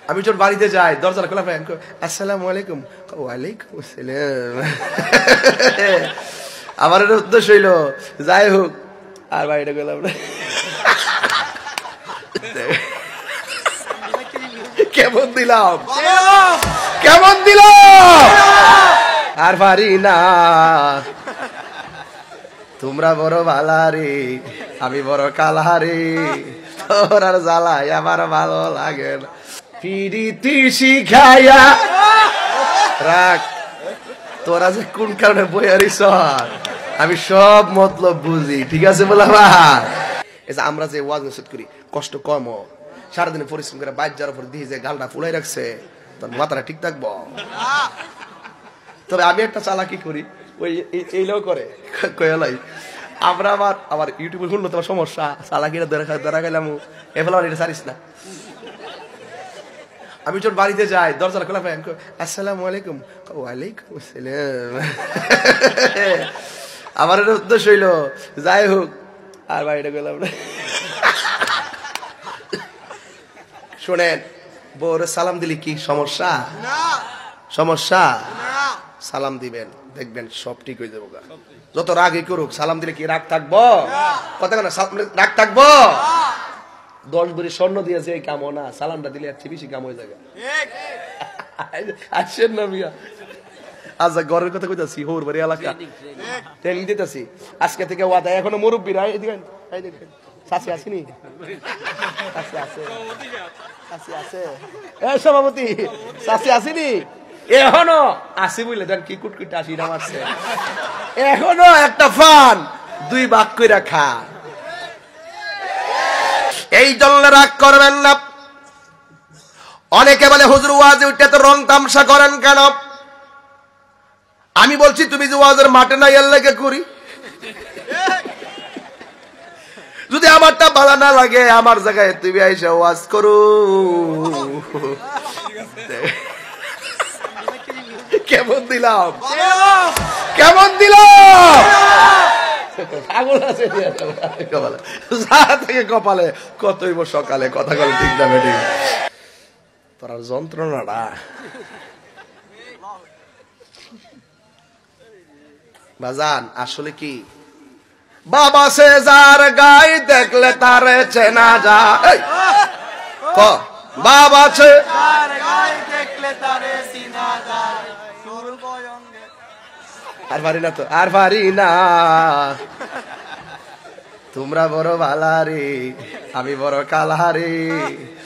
আমি তোর বাড়িতে যাই, দরজা খোলা পাই, আসসালামু আলাইকুম। ওয়ালাইকুম আসসালাম। আমার উদ্দেশ্য হইল যাই হোক, আর বাড়িটা গেলাম না। কেমন দিলাম, কেমন দিল, আর পারি না। তোমরা বড় ভালারি, আমি বড় কালারি, তোর আর জ্বালাই আমার ভালো লাগে না। পিরিতি শিখাইয়া রাখ, তোরা যে কোন কারণে বইয়ারিস আমি সব মতলব বুঝি, ঠিক আছে বলা ভাই। আমরা যে ওয়াজ নসিহত করি কষ্ট কম, সারাদিনে পরিশ্রম করে বাইর যাওয়ার পর দিয়ে যে গালটা ফুলাই রাখছে, তোর মাথাটা ঠিক থাকবো। তবে আমি একটা চালাকি করি, ওই এইটাও করে কয়ালাই আমরা আমার ইউটিউবে শুনলো তোমার সমস্যা, চালাকিটা ধরা গেলাম এফেলা এটা ছাড়িস না। আমি তোর বাড়িতে যাই, দরজা খোলা পাই, আসসালামু আলাইকুম। ওয়ালাইকুম আসসালাম। আমার উদ্দেশ্য হইল যাই হোক, আর বাড়িটা গেলাম না। শোনেন, বউরে সালাম দিলি কি সমস্যা? সমস্যা? সালাম দিবেন, দেখবেন সব ঠিক হয়ে যাবো। যত রাগই করুক, সালাম দিলে কি রাগ থাকবো? কথা না, রাগ থাকবো? 10 ভরি স্বর্ণ দিয়েছে এই কামও না, সালামটা দিলে আর বেশি কাম হয়ে যাবে। আসছেন না মিয়া? আচ্ছা, ঘরের কথা কইতাছি, হোর বাড়ি এলাকা ট্রেনিং দিতেছি আজকে থেকে। ওয়াদা এখনো মুরব্বীরা চাষি আসেনি, সভাপতি চাষি আসেনি এখনো, আসি বুঝলে দেন কি কুটকুট আসি নাম আসছে এখনো। একটা ফান 2 ভাগ করে রাখা, এই জন্য রাগ করবেন না। অনেকে বলে হুজুর ওয়াজে উঠে তো রং তামসা করেন কেন? আমি বলছি তুমি যে ওয়াজের মাঠে নাই এর লেগে করি। যদি আমারটা ভালো না লাগে, আমার জায়গায় তুমি আইসা ওয়াজ করো। কেমন দিলাম, কেমন দিলাম? কপালে কতই সকালে কথা বলে ঠিক না বেটি, তোর যন্ত্রণাটা। বাজান আসলে কি, বাবা সে যার গাই দেখলে তারে চেনা যায়। বাবা সে যার গাই দেখলে তারে চিনা যায়। আর পারি না তো, আর পারি না। তোমরা বড় ভালারি, আমি বড় কালারি,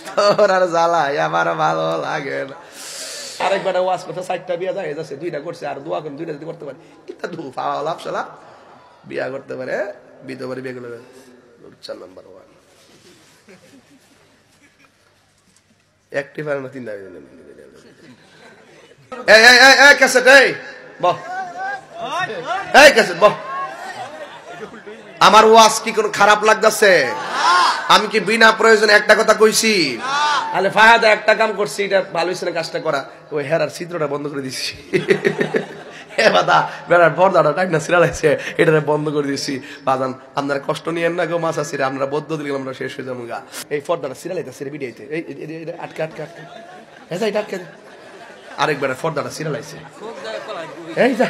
তোর আর জ্বালাই আমার ভালো লাগে না। আরেকবার ওয়াজ করতে 4টা বিয়া যায় যাচ্ছে, 2টা করছে, আর দোয়া করে 2টা যদি করতে পারে এটা দু ফাওয়া সালা বিয়া করতে পারে, বিধবা বাড়ি বিয়ে করলে 4 নাম্বার 1 একটি পারে না 3টা। এই ক্যাসেট, এই বহ, এই ক্যাসেট বহ। আমার ওয়াজ কি কোনো খারাপ লাগতেছে? আমি কি বিনা প্রয়োজনে একটা কথা কইছি? তাহলে ফায়দা একটা কাম করছি, এটা ভালো হয়েছে না কাজটা করা? ওই হেরার চিত্রটা বন্ধ করে দিচ্ছি। বেড়ার পর্দাটা টাইম না সিরালাইছে, এটা বন্ধ করে দিচ্ছি। বাজান আপনারা কষ্ট নিয়েন না গো, মাছ আসিরা আমরা বদ্ধ দিলাম, আমরা শেষ হয়ে যাবো গা। এই পর্দাটা সিরালাইতেছে ভিডিওতে, আটকে আটকে আটকে এটা আটকে। আরেকবার পর্দাটা সিরালাইছে, এই যা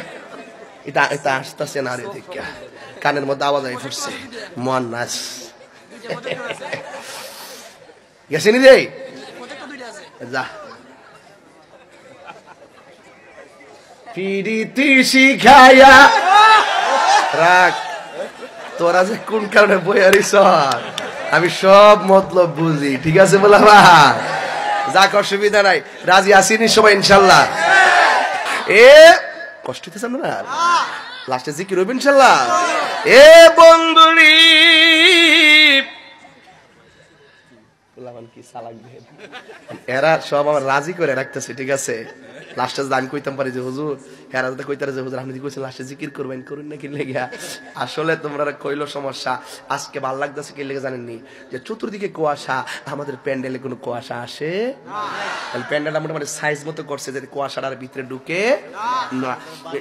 এটা এটা আসতেছে না রে, দেখা কানের মধ্যে আওয়াজ আই ফুটছে, মন নাচ গেছেনি রে, যা পিরিতি শিখাইয়া রাখ, তোরা যে কোন কারণে বইয়ারিস আমি সব মতলব বুঝি, ঠিক আছে বলা ভাই? যাক, অসুবিধা নাই, রাজি আসিনি সবাই ইনশাল্লাহ। এ কষ্ট হইতেছে না, লাস্টে জিকির হইবে ইনশাল্লাহ। এ বন্ধুরি কি সালাক দেন, এরা সব আমার রাজি করে রাখতেছে, ঠিক আছে? লাস্টে আমি কইতাম পারি যে হুজুর, হেরা যাতে কইতারে যে হুজুর আপনি কইছেন লাস্টে জিকির করবেন, করুন না কি লেগে। আসলে তোমরা কইলো সমস্যা। আজকে ভালো লাগতেছে কি লেগে জানেননি, যে চতুর্দিকে কুয়াশা, আমাদের প্যান্ডেলে কোনো কুয়াশা আসে না। প্যান্ডেলটা মোটামুটি সাইজ মতো করছে, যাতে কুয়াশাটার ভিতরে ঢুকে না।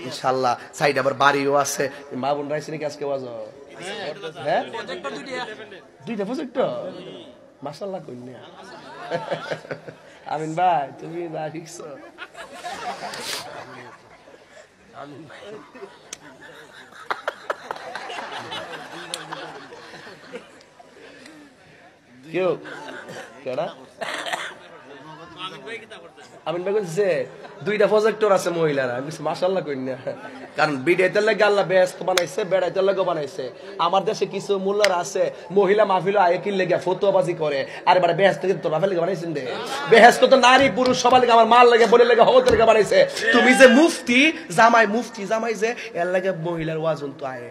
ইনশাল্লাহ সাইড আবার বাড়িও আছে। মা বোন রাইছে নাকি আজকে ওয়াজ? হ্যাঁ, 2টা প্রজেক্ট, মাশাআল্লাহ কইনা। আমিন ভাই তুমি যা শিখছো কেউ কেডা আমিন ভাই বলছে দুইটা প্রজেক্টর আছে মহিলারা আমি মাশাআল্লাহ কই না কারণ বিডাইতে লাগে আল্লাহ ব্যস্ত বানাইছে বেড়াইতে লাগে বানাইছে আমার দেশে কিছু মোল্লার আছে মহিলা মাহফিল আয়ে কি লাগে ফতোয়াবাজি করে আর এবারে ব্যস্ত কিন্তু মাহফিল লাগে বানাইছেন দে ব্যস্ত তো নারী পুরুষ সবার লাগে আমার মাল লাগে বলে লাগে হওয়ার লাগে বানাইছে তুমি যে মুফতি জামাই যে এর লাগে মহিলার ওয়াজন তো আয়ে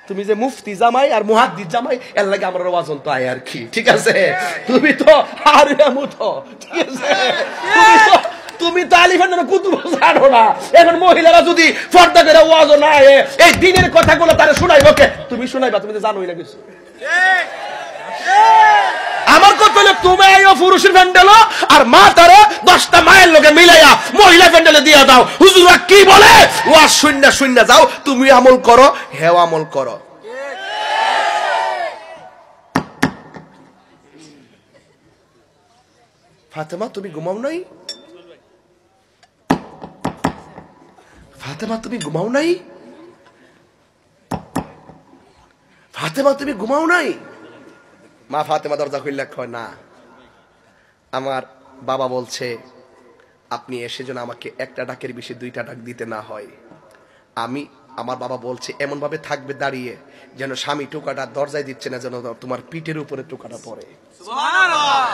তুমি যে মুফতি জামাই আর মুহাদ্দিস জামাই এর লাগে আমার ওয়াজন তো আয় আর কি ঠিক আছে তুমি তো হারিয়ামুতো ঠিক আছে তুমি তো আলিফের নামে কুতুব জানো না এখন মহিলারা যদি পর্দা করে ওয়াজন না আয় এই দিনের কথাগুলো তারে শোনাইবো কে তুমি শোনাইবা তুমি তো জানোই না কিছু ঠিক আমার কথা হলো তুমি আইও পুরুষের প্যান্ডেল আর মা তারে 10টা মায়ের লগে মিলাইয়া মহিলা প্যান্ডেলে দিয়া দাও হুজুররা কি বলে ওয়াজ শূন্য যাও তুমি আমল করো হেও আমল করো ফাতেমা তুমি ঘুমাও নাই ফাতেমা তুমি ঘুমাও নাই ফাতেমা তুমি ঘুমাও নাই মা ফাতেমা দরজা খুললে কয় না আমার বাবা বলছে আপনি এসে যেন আমাকে একটা ডাকের বেশি 2টা ডাক দিতে না হয় আমার বাবা বলছে এমন ভাবে থাকবে দাঁড়িয়ে যেন স্বামী টোকাটা দরজায় দিচ্ছে না যেন তোমার পিঠের উপরে টোকাটা পড়ে সুবহানাল্লাহ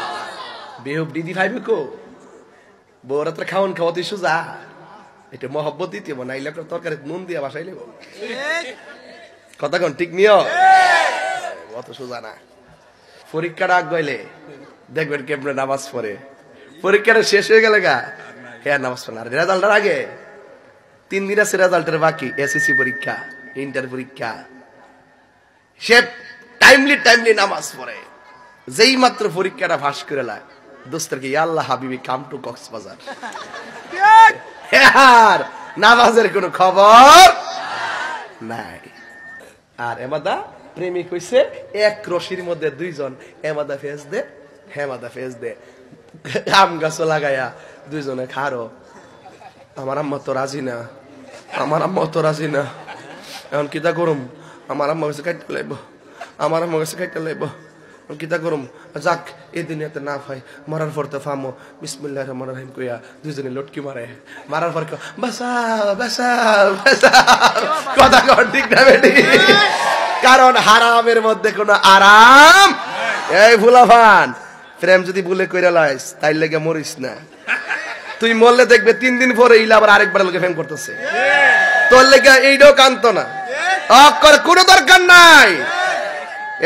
বেহুব দিদি ভাইবে কো বউরা তো খাওন খাওয়াতে সুজা এটা মহব্বত দিতে নাইলে তরকারি নুন দিয়া বাসাই লেব কথা কোন ঠিক নিও অত সুজা না পরীক্ষাটা আগ গইলে দেখবেন কেমনে নামাজ পড়ে পরীক্ষাটা শেষ হয়ে গেলে গা হ্যাঁ নামাজ পড়ে আর রেজাল্টের আগে 3 দিন আছে রেজাল্টের বাকি এসএসসি পরীক্ষা ইন্টার পরীক্ষা সে টাইমলি নামাজ পড়ে যেই মাত্র পরীক্ষাটা পাস করে লা দোস্তরকে ইয়া আল্লাহ হাবিবি কাম টু কক্সবাজার আর নামাজের কোনো খবর নাই আর এমাদা প্রেমিক হইছে এক রশির মধ্যে 2 জন এমাদা ফেস দে হেমাদা ফেস দে আম গাছ লাগায়া 2 জনে খারো আমার আম্মা তো রাজি না এখন কিতা করুম আমার আম্মা কাছে কাটতে লাইব কিতা করুম যাক এই দুনিয়াতে না ভাই মরার পর তো ফামো বিসমিল্লাহির রহমানির রহিম কইয়া 2 জনে লটকি মারার পর বাসাও কথা কর ঠিক না বেটি কারণ হারামের মধ্যে কোনো আরাম এই ফুলাফান প্রেম যদি ভুলে কইরা লাইস তাই লাগে মরিস না তুই মরলে দেখবে 3 দিন পরে ইলা আবার আরেকবার লোকে প্রেম করতেছে তোর লেগে এইটাও কান্ত না অকর কোনো দরকার নাই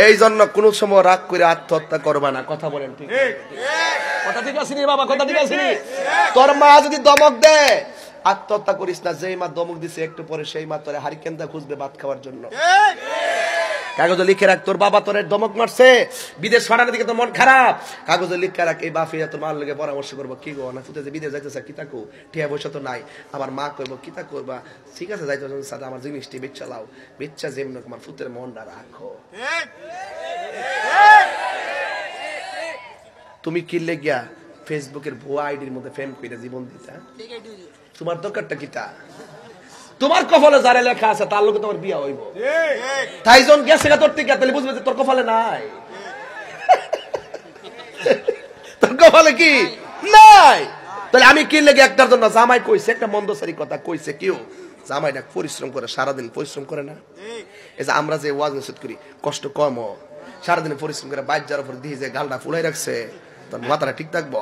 এই জন্য কোন সময় রাগ করে আত্মহত্যা করবা না কথা বলেন ঠিক কথা ঠিক আছে নি বাবা কথা ঠিক আছে নি তোর মা যদি দমক দেয় আত্মহত্যা করিস না যেই মা দমক দিছে একটু পরে সেই মা তোরে হারিকেনটা খুঁজবে ভাত খাওয়ার জন্য কাগজে লিখে রাখ তোর বাবা তোরে দমক মারছে বিদেশ পাঠানোর দিকে তোর মন খারাপ কাগজে লিখে রাখ এই বাফিয়া তোর মার লগে পরামর্শ করবো কি গো না ফুটে যে বিদেশ যাইতেছে কিতা কো ঠিয়া পয়সা তো নাই আমার মা কইবো কিতা করবা ঠিক আছে যাইতে সাথে আমার জিনিসটি বেচা লাও বেচা যেমন আমার ফুতের মনটা রাখো তুমি কি লেগিয়া ফেসবুকের ভুয়া আইডির মধ্যে ফ্রেম কইরা জীবন দিতা তোমার দরকারটা কিটা তোমার কপালে যারা লেখা আছে তার লগে তোমার বিয়া হইব তাই জন গেছে গা তোর থেকে তাহলে বুঝবে যে তোর কপালে নাই তোর কপালে কি নাই তাহলে আমি কি লেগে একটার জন্য জামাই কইছে একটা মন্দসারি কথা কইছে কেউ জামাইটা পরিশ্রম করে সারাদিন পরিশ্রম করে না এই যে আমরা যে ওয়াজ নসিহত করি কষ্ট কম সারাদিন পরিশ্রম করে বাইর যাওয়ার পর দিয়ে যে গালটা ফুলাই রাখছে তোর মাথাটা ঠিক থাকবো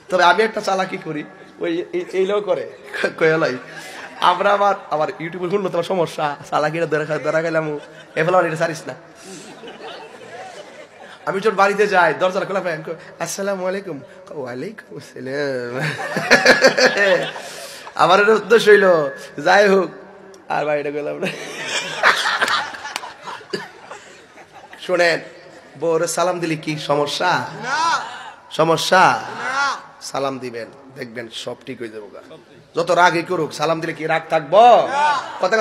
তবে আমি একটা চালাকি করি ওই এই লোক করে কয়ালাই আমরা আমার ইউটিউবে শুনলো তোমার সমস্যা চালাকিটা ধরা গেলাম এফেলা এটা সারিস না আমি তোর বাড়িতে যাই দরজা খোলা পাই আসসালামু আলাইকুম ওয়ালাইকুম আসসালাম আমার উদ্দেশ্য হইল যাই হোক আর বাড়িটা গেলাম না শোনেন বউরে সালাম দিলি কি সমস্যা সমস্যা সালাম দিবেন দেখবেন সব ঠিক হয়ে যাবো যত রাগই করুক সালাম দিলে কি রাগ থাকবো কথা